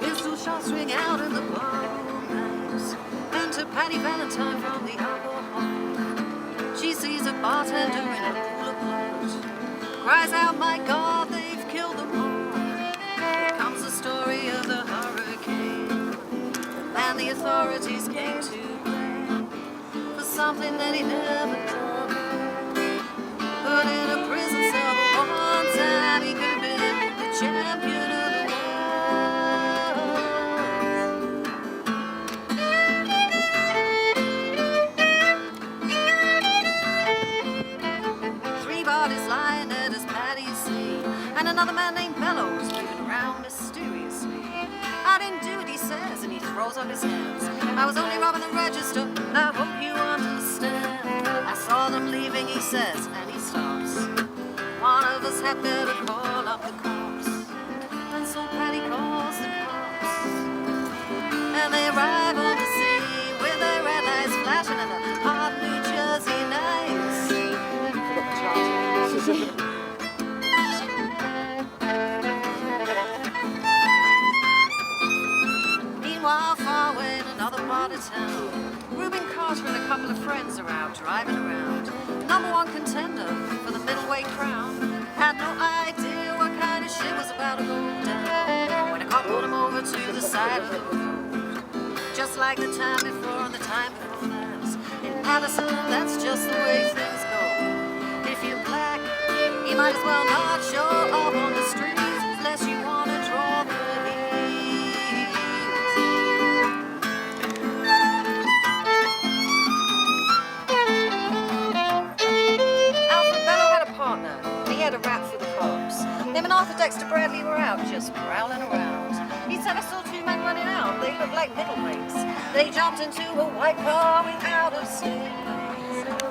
Pistol shots ring out in the ballroom nights. Enter Patty Valentine from the alcohol. She sees a bartender in a pool of blood. Cries out, my God, they've killed them all. Here comes the story of the hurricane. The man the authorities came to blame for something that he never done. Put in a prison cell, but one time he could have been the champion of the world. 3 bodies lying dead as Patty's seen, and another man named Bellows moving around mysteriously. I didn't do it, he says, and he throws up his hands. I was only robbing the register, I hope you understand. I saw them leaving, he says, and he stops. One of us had better call up the cops. And so Patty calls the cops, and they arrive on the scene with their red lights flashing in the hot New Jersey nights. Meanwhile, far away in another part of town, Reuben Carter and a couple of friends are out driving around. #1 contender for the middleweight crown. Had no idea what kind of shit was about to go down when a cop pulled him over to the side of the road. Just like the time before and the time before that. In Madison, that's just the way things go. If you're black, you might as well not show up on the streets unless you want to draw the heat. Alfred Bellow had a partner. He had a rap for the cops. Him and Arthur Dexter Bradley were out just prowling around. He said, I saw 2 men running out. They looked like middleweights. They jumped into a white car without a stick.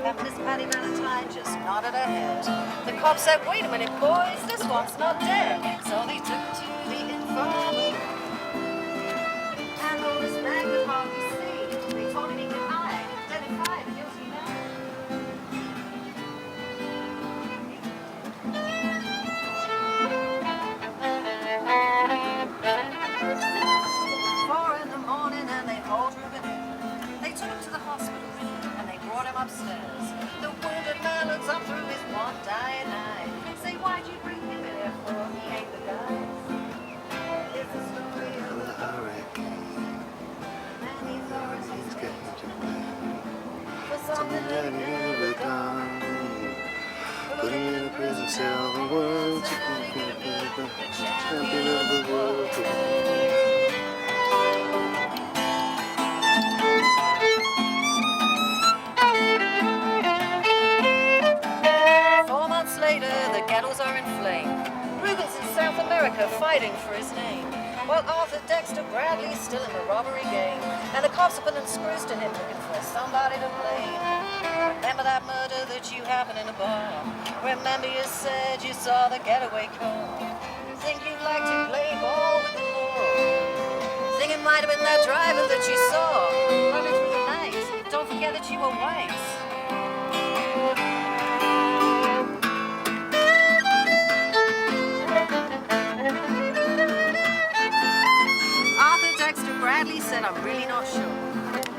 And Miss Patty Valentine just nodded her head. The cop said, wait a minute, boys, this one's not dead. So they took him to the infirmary. And all this man could hardly see. They told him he could hide. Dead in 5, guilty man. 4 in the morning and they hauled Reuben in. They took him to the hospital and they brought him upstairs. The wounded man looks up through his one dying eye. Say, why'd you bring him in here for? He ain't the guy. It's the story of the hurricane. And the authorities came to blame for something that he never done. Put him in a prison cell and once you can be the champion of the world. 4 months later, the ghettos are in flame. Reuben's in South America fighting for his name, while Arthur Dexter Bradley's still in the robbery game, and the cops are putting screws to him looking for somebody to blame. Remember that murder that you happened in a bar? Remember you said you saw the getaway car? Think you'd like to play ball with the law? Think it might have been that driver that you saw running through the night? Don't forget that you were white. Arthur Dexter Bradley said, I'm really not sure.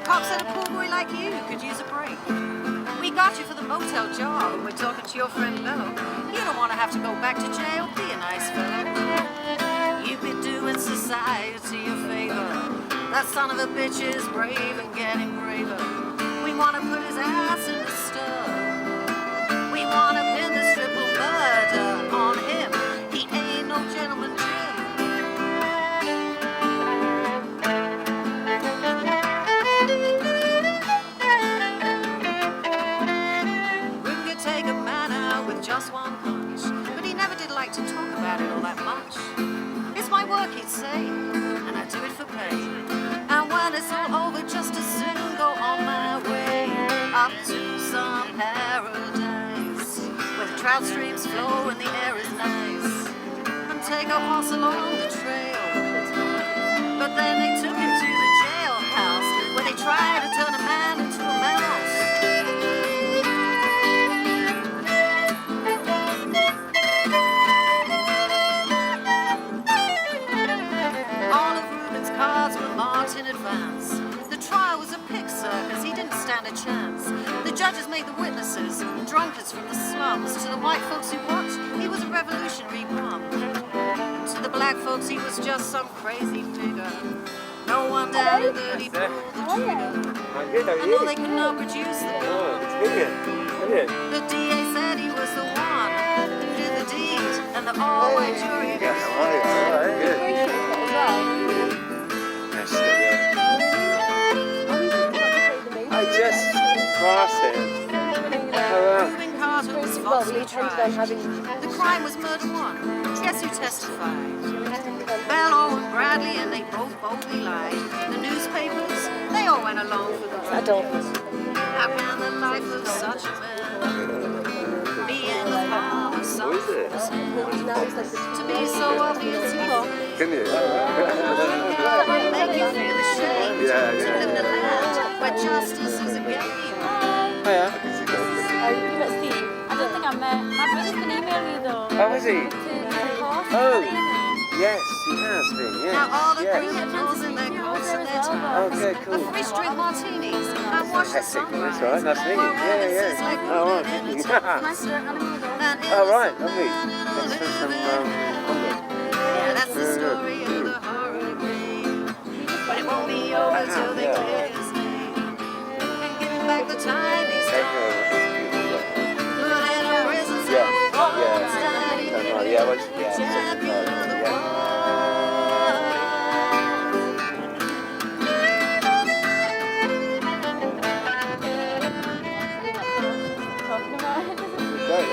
Cop said a poor boy like you could use a break. We got you for the motel job, and we're talking to your friend Bellow. You don't want to have to go back to jail. Be a nice fellow. You've been doing society a favor. That son of a bitch is brave and getting braver. We want to put his ass in the stir. We want to pin this triple murder on him. He ain't no gentleman, Jim. Take a man out with just one punch, but he never did like to talk about it all that much. It's my work, he'd say, and I do it for pay. And when it's all over, just as soon go on my way up to some paradise where the trout streams flow and the air is nice, and take a horse along the trail. But then they took him to a chance. The judges made the witnesses drunkards from the slums. To the white folks who watched, he was a revolutionary bum. To the black folks, he was just some crazy figure. No one doubted that he pulled the trigger. And though they could not produce the gun, the DA said he was the one who did the deed, and the all-white jury I just passed it. Moving cars was falsely tried. The crime was murder one. Guess who testified? Bello and Bradley, and they both boldly lied. The newspapers, they all went along for the ride. How can the life of such a man be in the palm of someone's hand? To be so obvious, Can you? make you feel ashamed to live in a land where justice is a game. Hiya. You met Steve? I don't think I met. My brother's been emailing you though. Oh, is he? To course. Oh. Yes, he has been, yes. Now all the yes. criminals in their coats and their ties. Okay, cool. The free drink martinis and watch the Hectic, sunrise. that's all right, nice to meet you. Yeah, Like yeah. Oh, right, thank you. Oh, right, lovely. Let's have some omelette. Yeah, that's the story of the horror game. But it won't be over till they clear his name. And give back the time he's Thank you done. very much. Put in a prison Yeah, cell. yeah, well, yeah. Talking about it. Great,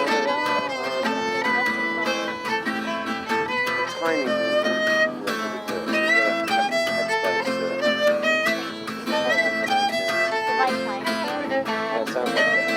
timing. Right time. Sounds like